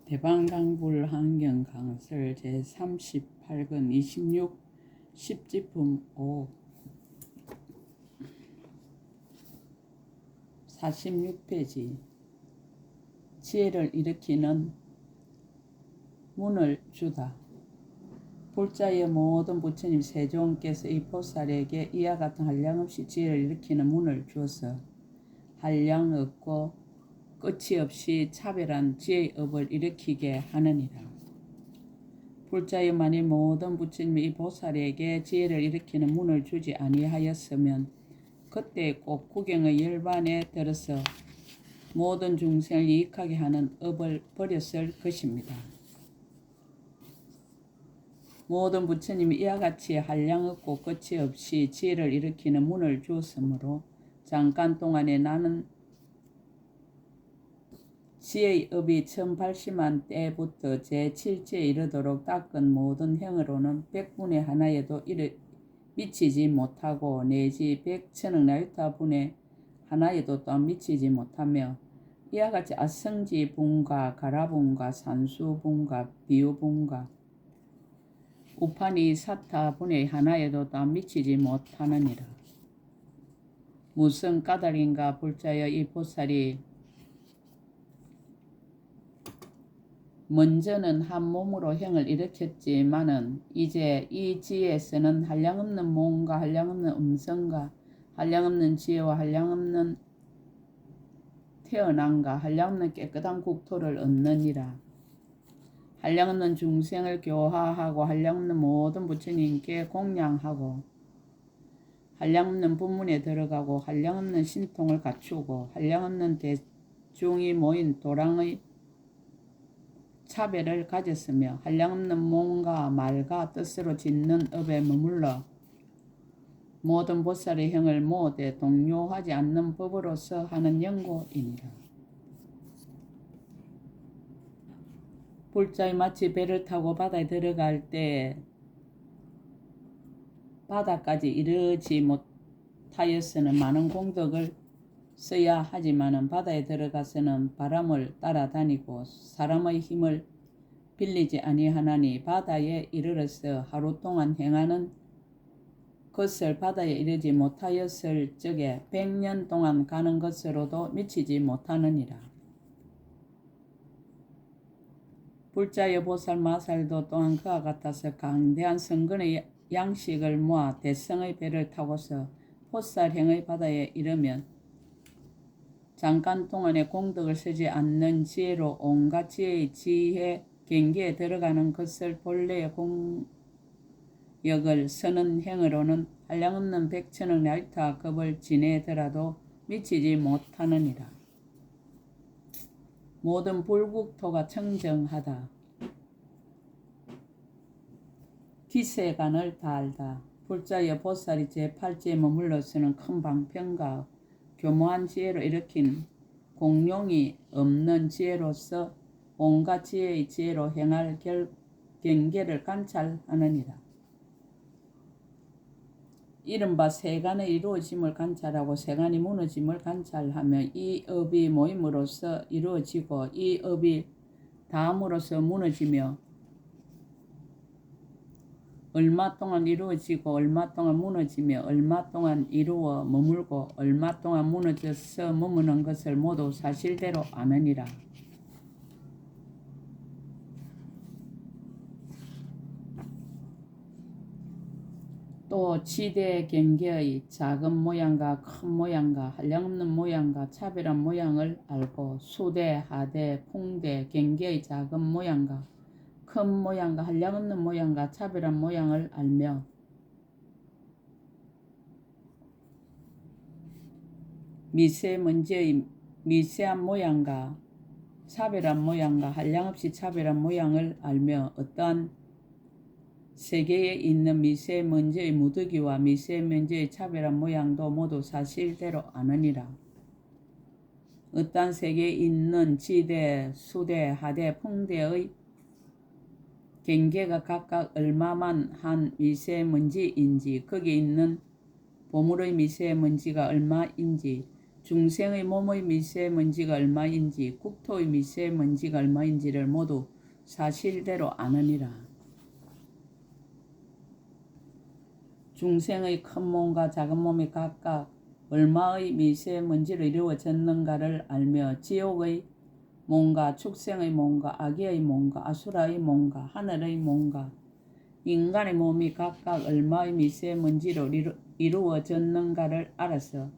대방강불 환경강설 제38권 26 10지품 5 46페이지 지혜를 일으키는 문을 주다. 불자의 모든 부처님 세종께서 이 보살에게 이와 같은 한량없이 지혜를 일으키는 문을 주어서 한량 없고 끝이 없이 차별한 지혜의 업을 일으키게 하느니라. 불자의 만일 모든 부처님이 이 보살에게 지혜를 일으키는 문을 주지 아니하였으면 그때 꼭 구경의 열반에 들어서 모든 중생을 이익하게 하는 업을 버렸을 것입니다. 모든 부처님이 이와 같이 한량 없고 끝이 없이 지혜를 일으키는 문을 주었으므로 잠깐 동안에 나는 지혜의 업이 1080만 때부터 제7지에 이르도록 닦은 모든 행으로는 100분의 하나에도 미치지 못하고 내지 100천억 나유타분의 하나에도 또한 미치지 못하며 이와 같이 아성지분과 가라분과 산수분과 비유분과 우파니 사타분의 하나에도 또한 미치지 못하느니라. 무슨 까닭인가 불자여 이 보살이 먼저는 한 몸으로 행을 일으켰지만은 이제 이 지혜에서는 한량없는 몸과 한량없는 음성과 한량없는 지혜와 한량없는 태어남과 한량없는 깨끗한 국토를 얻느니라. 한량없는 중생을 교화하고 한량없는 모든 부처님께 공양하고 한량없는 분문에 들어가고 한량없는 신통을 갖추고 한량없는 대중이 모인 도랑의 차별을 가졌으며 한량없는 몸과 말과 뜻으로 짓는 업에 머물러 모든 보살의 행을 모두 동요하지 않는 법으로서 하는 연고이니라. 불자의 마치 배를 타고 바다에 들어갈 때 바다까지 이르지 못하여서는 많은 공덕을 써야 하지만은 바다에 들어가서는 바람을 따라다니고 사람의 힘을 빌리지 아니하나니 바다에 이르러서 하루 동안 행하는 것을 바다에 이르지 못하였을 적에 100년 동안 가는 것으로도 미치지 못하느니라. 불자의 보살 마살도 또한 그와 같아서 강대한 성근의 양식을 모아 대성의 배를 타고서 보살행의 바다에 이르면 잠깐 동안의 공덕을 쓰지 않는 지혜로 온갖 지혜의 지혜 경계에 들어가는 것을 본래의 공역을 쓰는 행으로는 한량없는 100천억 나유타 급을 지내더라도 미치지 못하느니라. 모든 불국토가 청정하다. 기세간을 다알다. 불자의 보살이 제8지에 머물러서는 큰 방편과 교모한 지혜로 일으킨 공용이 없는 지혜로서 온갖 지혜의 지혜로 행할 경계를 관찰하느니라. 이른바 세간의 이루어짐을 관찰하고 세간이 무너짐을 관찰하며 이 업이 모임으로써 이루어지고 이 업이 다함으로써 무너지며 얼마 동안 이루어지고 얼마 동안 무너지며 얼마 동안 이루어 머물고 얼마 동안 무너져서 머무는 것을 모두 사실대로 아느니라. 또 지대 경계의 작은 모양과 큰 모양과 한량없는 모양과 차별한 모양을 알고 수대, 하대, 풍대, 경계의 작은 모양과 큰 모양과 한량없는 모양과 차별한 모양을 알며 미세먼지의 미세한 모양과 차별한 모양과 한량없이 차별한 모양을 알며 어떠한 세계에 있는 미세먼지의 무더기와 미세먼지의 차별한 모양도 모두 사실대로 아느니라. 어떠한 세계에 있는 지대, 수대, 하대, 풍대의 경계가 각각 얼마만 한 미세먼지인지 거기 있는 보물의 미세먼지가 얼마인지 중생의 몸의 미세먼지가 얼마인지 국토의 미세먼지가 얼마인지를 모두 사실대로 아느니라. 중생의 큰 몸과 작은 몸이 각각 얼마의 미세먼지로 이루어졌는가를 알며 지옥의 몸과 축생의 몸과 아기의 몸과 아수라의 몸과 하늘의 몸과 인간의 몸이 각각 얼마의 미세먼지로 이루어졌는가를 알아서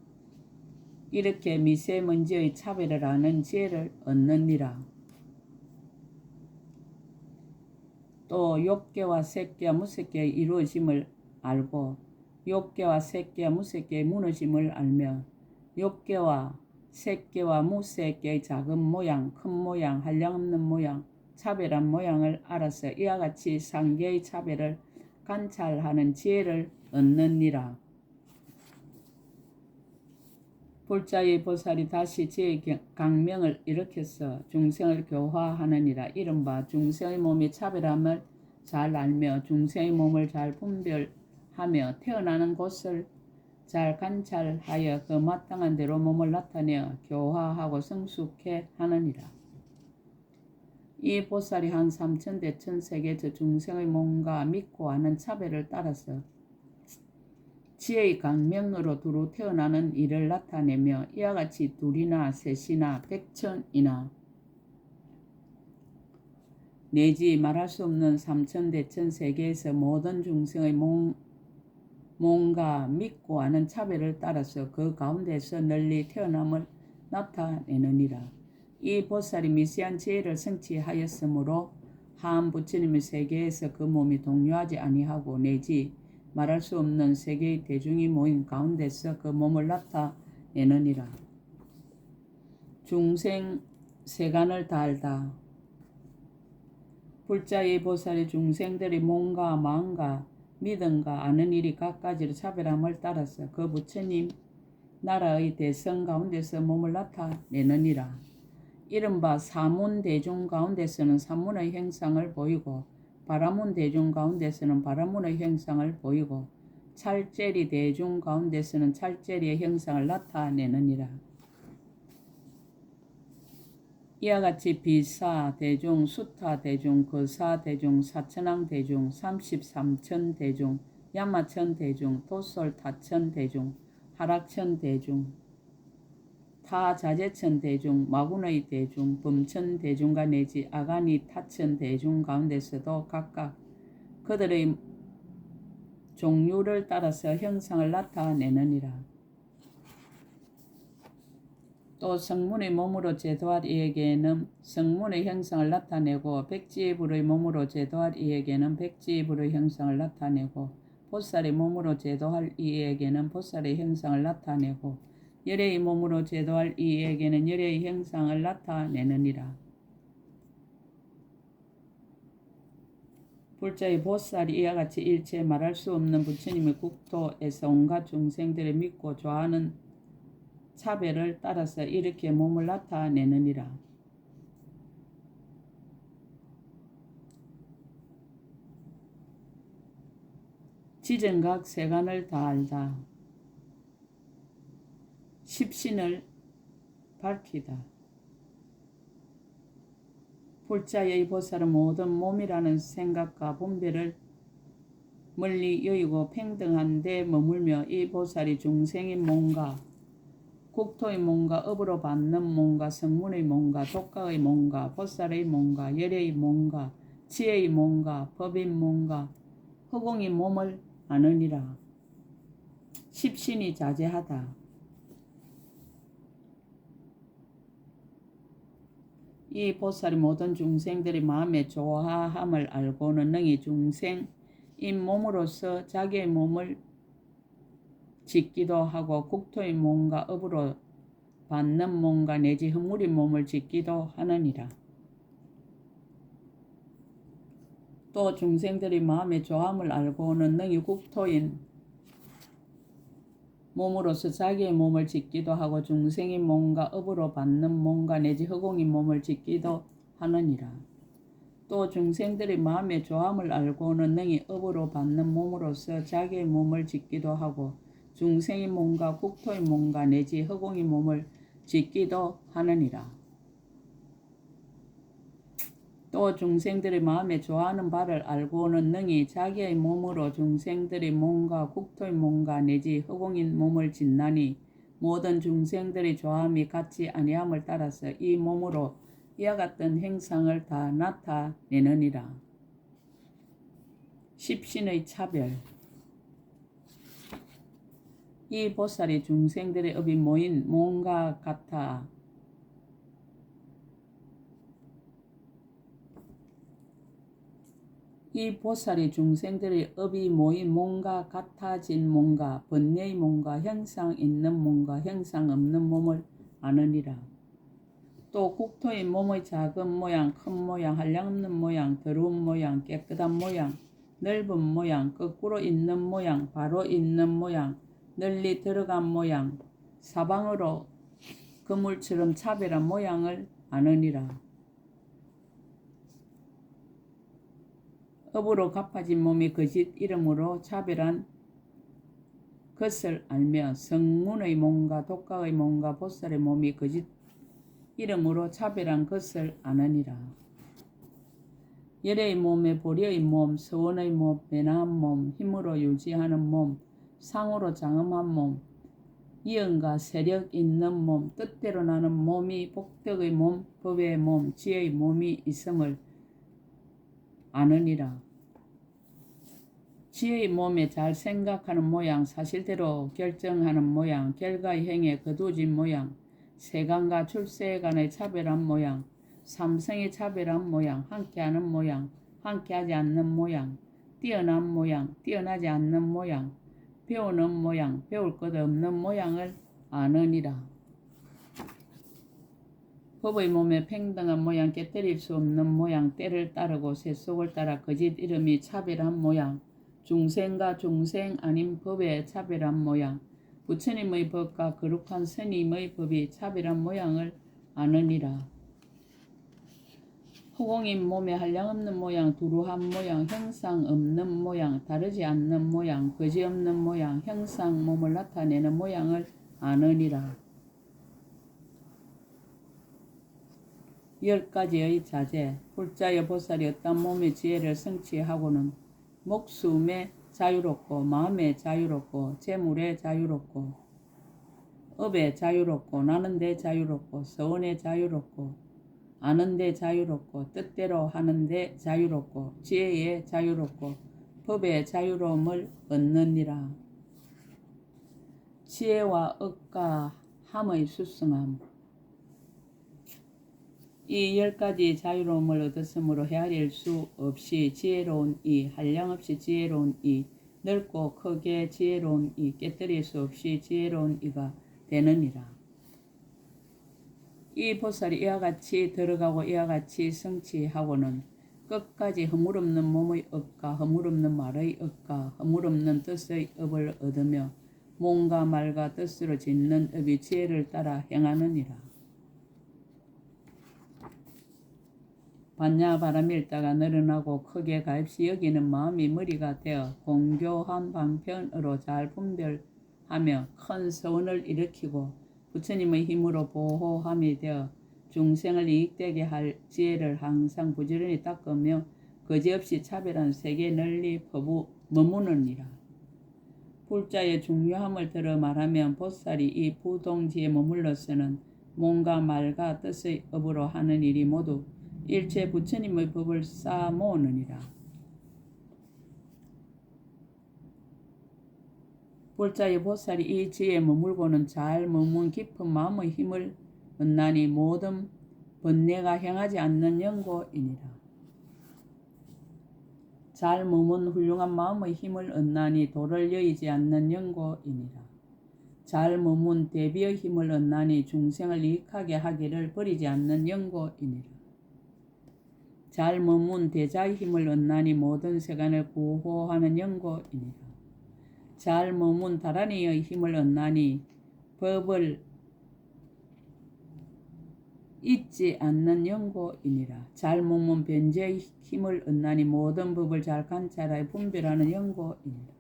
이렇게 미세먼지의 차별을 아는 지혜를 얻느니라. 또 욕계와 색계와 무색계의 이루어짐을 알고 욕계와 색계와 무색계의 무너짐을 알며 욕계와 색계와 무색계의 작은 모양, 큰 모양, 한량없는 모양, 차별한 모양을 알아서 이와 같이 상계의 차별을 관찰하는 지혜를 얻느니라. 불자의 보살이 다시 지혜의 강명을 일으켜서 중생을 교화하느니라. 이른바 중생의 몸의 차별함을 잘 알며 중생의 몸을 잘 분별하며 태어나는 곳을 잘 관찰하여 그 마땅한 대로 몸을 나타내어 교화하고 성숙해 하느니라. 이 보살이 한 삼천대천세계 저 중생의 몸과 믿고 아는 차별을 따라서 지혜의 강명으로 두루 태어나는 이를 나타내며 이와 같이 둘이나 셋이나 백천이나 내지 말할 수 없는 삼천대천세계에서 모든 중생의 몸과 믿고 아는 차별을 따라서 그 가운데서 널리 태어남을 나타내느니라. 이 보살이 미세한 지혜를 성취하였으므로 한 부처님의 세계에서 그 몸이 동요하지 아니하고 내지 말할 수 없는 세계의 대중이 모인 가운데서 그 몸을 나타내느니라. 중생 세간을 다 알다. 불자의 보살이 중생들의 몸과 마음과 믿음과 아는 일이 각가지로 차별함을 따라서 그 부처님 나라의 대성 가운데서 몸을 나타내느니라. 이른바 사문 대중 가운데서는 사문의 형상을 보이고 바라문 대중 가운데서는 바라문의 형상을 보이고 찰제리 대중 가운데서는 찰제리의 형상을 나타내느니라. 이와 같이 비사 대중, 수타 대중, 거사 대중, 사천왕 대중, 33천 대중, 야마천 대중, 도솔 타천 대중, 하락천 대중, 타자재천 대중, 마군의 대중, 범천 대중과 내지 아가니 타천 대중 가운데서도 각각 그들의 종류를 따라서 형상을 나타내느니라. 또 성문의 몸으로 제도할 이에게는 성문의 형상을 나타내고 백지의 불의 몸으로 제도할 이에게는 백지의 불의 형상을 나타내고 보살의 몸으로 제도할 이에게는 보살의 형상을 나타내고 열애의 몸으로 제도할 이에게는 열애의 형상을 나타내느니라. 불자의 보살이 이와 같이 일체 말할 수 없는 부처님의 국토에서 온갖 중생들을 믿고 좋아하는 차별을 따라서 이렇게 몸을 나타내느니라. 지정각 세간을 다 알다. 십신을 밝히다. 불자의 보살은 모든 몸이라는 생각과 분별을 멀리 여의고 평등한 데 머물며 이 보살이 중생의 몸과 국토의 몸과 업으로 받는 몸과 성문의 몸과 독가의 몸과 보살의 몸과 열애의 몸과 지혜의 몸과 법인 몸과 허공의 몸을 아느니라. 십신이 자제하다. 이 보살이 모든 중생들의 마음에 좋아함을 알고는 능히 중생인 몸으로서 자기의 몸을 짓기도 하고 국토의 몸과 업으로 받는 몸과 내지 허물의 몸을 짓기도 하느니라. 또 중생들의 마음에 좋아함을 알고는 능히 국토인 몸으로서 자기의 몸을 짓기도 하고 중생의 몸과 업으로 받는 몸과 내지 허공의 몸을 짓기도 하느니라. 또 중생들의 마음에 좋아함을 알고는 능히 업으로 받는 몸으로서 자기의 몸을 짓기도 하고 중생이 몸과 국토의 몸과 내지 허공의 몸을 짓기도 하느니라. 또 중생들의 마음에 좋아하는 바를 알고는 능히 자기의 몸으로 중생들의 몸과 국토의 몸과 내지 허공의 몸을 짓나니 모든 중생들의 좋아함이 같지 아니함을 따라서 이 몸으로 이와 같은 행상을 다 나타내느니라. 십신의 차별. 이 보살이 중생들의 업이 모인 몸과 같아 이 보살이 중생들의 업이 모인 몸과 같아진 몸과 번뇌의 몸과 형상 있는 몸과 형상 없는 몸을 아느니라. 또 국토의 몸의 작은 모양, 큰 모양, 한량없는 모양, 더러운 모양, 깨끗한 모양, 넓은 모양, 거꾸로 있는 모양, 바로 있는 모양, 널리 들어간 모양, 사방으로 그물처럼 차별한 모양을 아느니라. 업으로 갚아진 몸이 거짓 이름으로 차별한 것을 알며 성문의 몸과 독각의 몸과 보살의 몸이 거짓 이름으로 차별한 것을 아느니라. 열의 몸에 보리의 몸, 서원의 몸, 배나한 몸, 힘으로 유지하는 몸, 상으로 장엄한 몸, 이언과 세력 있는 몸, 뜻대로 나는 몸이 복덕의 몸, 법의 몸, 지혜의 몸이 있음을 아느니라. 지혜의 몸에 잘 생각하는 모양, 사실대로 결정하는 모양, 결과의 행에 거두어진 모양, 세간과 출세에 관해 차별한 모양, 삼성의 차별한 모양, 함께하는 모양, 함께하지 않는 모양, 뛰어난 모양, 뛰어나지 않는 모양, 배우는 모양, 배울 것 없는 모양을 아느니라. 법의 몸에 평등한 모양, 깨뜨릴 수 없는 모양, 때를 따르고 세속을 따라 거짓 이름이 차별한 모양, 중생과 중생 아닌 법의 차별한 모양, 부처님의 법과 거룩한 스님의 법이 차별한 모양을 아느니라. 허공인 몸에 한량없는 모양, 두루한 모양, 형상 없는 모양, 다르지 않는 모양, 거지 없는 모양, 형상 몸을 나타내는 모양을 아느니라. 10가지의 자제. 불자여 보살이 어떤 몸의 지혜를 성취하고는 목숨에 자유롭고 마음에 자유롭고 재물에 자유롭고 업에 자유롭고 나는데 자유롭고 서원에 자유롭고 아는데 자유롭고 뜻대로 하는데 자유롭고 지혜에 자유롭고 법에 자유로움을 얻느니라. 지혜와 억과 함의 수승함. 이 10가지 자유로움을 얻었으므로 헤아릴 수 없이 지혜로운 이, 한량없이 지혜로운 이, 넓고 크게 지혜로운 이, 깨뜨릴 수 없이 지혜로운 이가 되느니라. 이 보살이 이와 같이 들어가고 이와 같이 성취하고는 끝까지 허물없는 몸의 업과 허물없는 말의 업과 허물없는 뜻의 업을 얻으며 몸과 말과 뜻으로 짓는 업이 지혜를 따라 행하느니라. 반야 바람이 일다가 늘어나고 크게 가입시 여기는 마음이 머리가 되어 공교한 방편으로 잘 분별하며 큰 서원을 일으키고 부처님의 힘으로 보호함이 되어 중생을 이익되게 할 지혜를 항상 부지런히 닦으며 거지없이 차별한 세계 널리 머무느니라. 불자의 중요함을 들어 말하면 보살이 이 부동지에 머물러서는 몸과 말과 뜻의 업으로 하는 일이 모두 일체 부처님의 법을 쌓아 모으느니라. 불자의 보살이 이 지혜에 머물고는 잘 머문 깊은 마음의 힘을 얻나니 모든 번뇌가 행하지 않는 연고이니라. 잘 머문 훌륭한 마음의 힘을 얻나니 도를 여의지 않는 연고이니라. 잘 머문 대비의 힘을 얻나니 중생을 이익하게 하기를 버리지 않는 연고이니라. 잘 머문 대자의 힘을 얻나니 모든 세간을 구호하는 연고이니라. 잘 머문 다란이의 힘을 얻나니 법을 잊지 않는 연고이니라. 잘 머문 변제의 힘을 얻나니 모든 법을 잘 관찰하여 분별하는 연고이니라.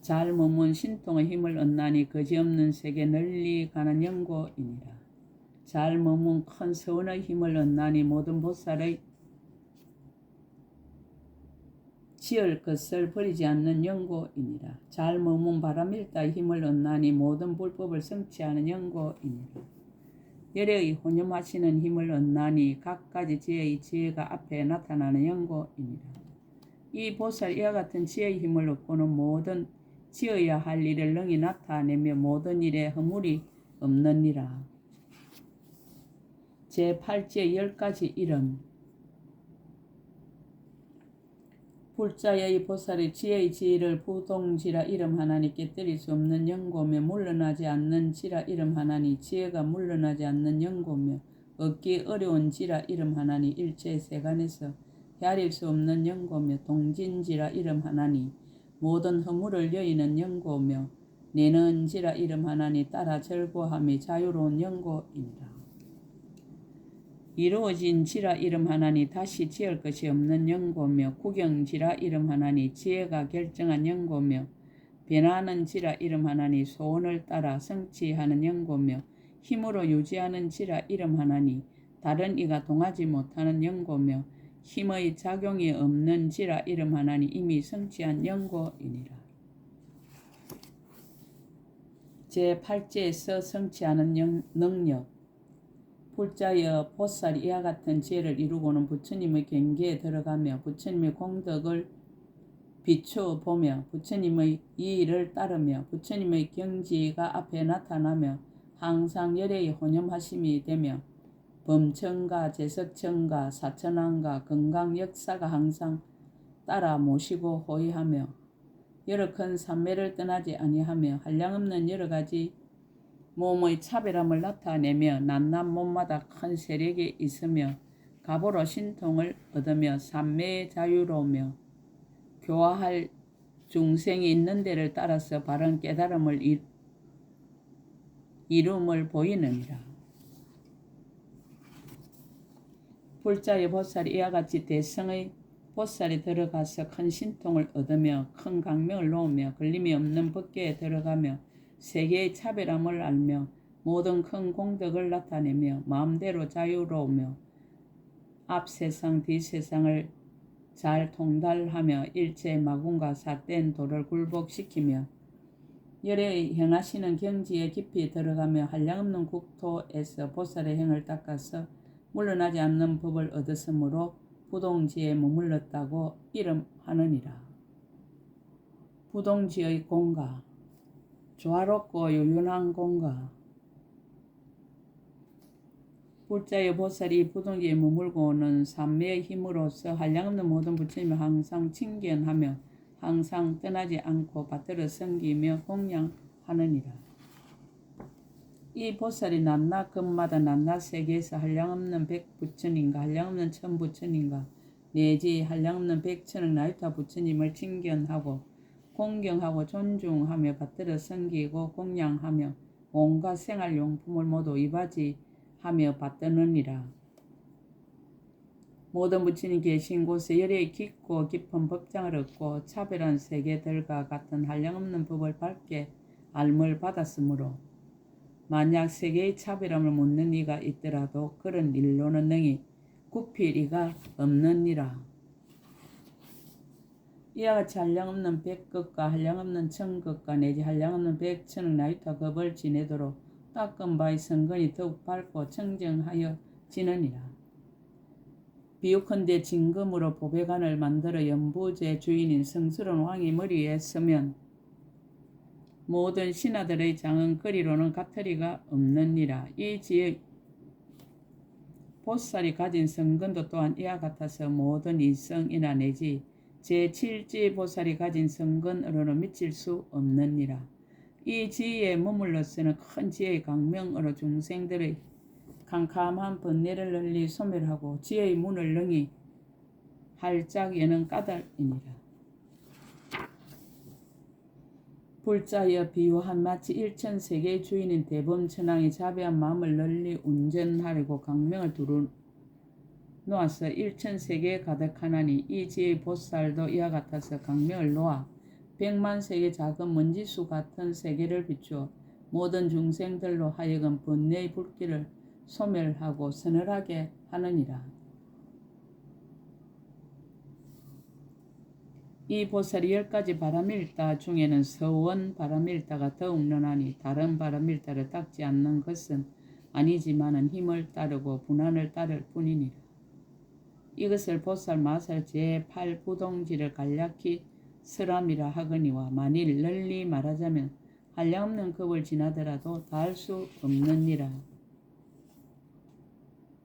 잘 머문 신통의 힘을 얻나니 거지없는 세계 널리 가는 연고이니라. 잘 머문 큰 서원의 힘을 얻나니 모든 보살의 지을 것을 버리지 않는 연고이니라. 잘 머문 바람일다의 힘을 얻나니 모든 불법을 성취하는 연고이니라. 열애의 혼념하시는 힘을 얻나니 각가지 지혜의 지혜가 앞에 나타나는 연고이니라. 이 보살 이와 같은 지혜의 힘을 얻고는 모든 지어야 할 일을 능히 나타내며 모든 일에 허물이 없느니라. 제8지의 10가지 이름. 불자의 보살의 지혜의 지혜를 부동지라 이름 하나니 깨뜨릴 수 없는 연고며 물러나지 않는 지라 이름 하나니 지혜가 물러나지 않는 연고며 얻기 어려운 지라 이름 하나니 일체 세간에서 헤아릴 수 없는 연고며 동진지라 이름 하나니 모든 허물을 여의는 연고며 내는 지라 이름 하나니 따라 절고함이 자유로운 연고이니라. 이루어진 지라 이름 하나니 다시 지을 것이 없는 연고며 구경지라 이름 하나니 지혜가 결정한 연고며 변하는 지라 이름 하나니 소원을 따라 성취하는 연고며 힘으로 유지하는 지라 이름 하나니 다른 이가 동하지 못하는 연고며 힘의 작용이 없는 지라 이름 하나니 이미 성취한 연고이니라. 제8지에서 성취하는 능력. 불자여 보살이 이와 같은 지혜를 이루고는 부처님의 경계에 들어가며 부처님의 공덕을 비추어 보며 부처님의 이의를 따르며 부처님의 경지가 앞에 나타나며 항상 열애의 혼념하심이 되며 범천가 제석천가 사천왕가 건강 역사가 항상 따라 모시고 호위하며 여러 큰 산매를 떠나지 아니하며 한량없는 여러 가지 몸의 차별함을 나타내며 낱낱 몸마다 큰 세력이 있으며 가보로 신통을 얻으며 산매의 자유로우며 교화할 중생이 있는 데를 따라서 바른 깨달음을 이룸을 보이느니라. 불자의 보살이 이와 같이 대성의 보살이 들어가서 큰 신통을 얻으며 큰 강명을 놓으며 걸림이 없는 법계에 들어가며 세계의 차별함을 알며 모든 큰 공덕을 나타내며 마음대로 자유로우며 앞 세상 뒤 세상을 잘 통달하며 일체 마군과 삿된 도를 굴복시키며 열애의 행하시는 경지에 깊이 들어가며 한량없는 국토에서 보살의 행을 닦아서 물러나지 않는 법을 얻었으므로 부동지에 머물렀다고 이름하느니라. 부동지의 공가. 조화롭고 유연한 공가. 불자의 보살이 부동지에 머물고는 삼매의 힘으로서 한량없는 모든 부처님을 항상 칭견하며 항상 떠나지 않고 받들어 섬기며供養하느니라. 이 보살이 낱낱 급마다 낱낱 세계에서 한량없는 백부처님과 한량없는 천부처님과 내지 한량없는 백천억 나이타 부처님을 칭견하고 공경하고 존중하며 받들어 섬기고供養하며 온갖 생활용품을 모두 이바지하며 받드느니라. 모든 부처님 계신 곳에 열애의 깊고 깊은 법장을 얻고 차별한 세계들과 같은 한량없는 법을 밝게 알물 받았으므로 만약 세계의 차별함을 묻는 이가 있더라도 그런 일로는 능히 굽힐 이가 없느니라. 이와 같이 한량없는 백급과 한량없는 천급과 내지 한량없는 백천억 나이타 급을 지내도록 닦은 바의 성근이 더욱 밝고 청정하여 지느니라. 비유컨대 진금으로 보배관을 만들어 연부제 주인인 성스러운 왕이 머리에 서면 모든 신하들의 장은거리로는 가터리가 없느니라. 이 지혜 보살이 가진 성근도 또한 이와 같아서 모든 이성이나 내지 제7지 보살이 가진 성근으로는 미칠 수 없느니라. 이 지혜에 머물러서는 큰 지혜의 강명으로 중생들의 캄캄한 번뇌를 널리 소멸하고 지혜의 문을 능히 활짝 여는 까닭이니라. 불자여 비유한 마치 일천세계의 주인인 대범천왕이 자비한 마음을 널리 운전하려고 강명을 두루 놓아서 일천세계에 가득하나니 이 지혜의 보살도 이와 같아서 강명을 놓아 백만 세계 작은 먼지수 같은 세계를 비추어 모든 중생들로 하여금 번뇌의 불길을 소멸하고 서늘하게 하느니라. 이 보살이 10가지 바람일다 중에는 서원 바람일다가 더욱 논하니 다른 바람일다를 닦지 않는 것은 아니지만은 힘을 따르고 분한을 따를 뿐이니라. 이것을 보살 마살 제8부동지를 간략히 설함이라 하거니와 만일 널리 말하자면 한량없는 급을 지나더라도 다 할 수 없느니라.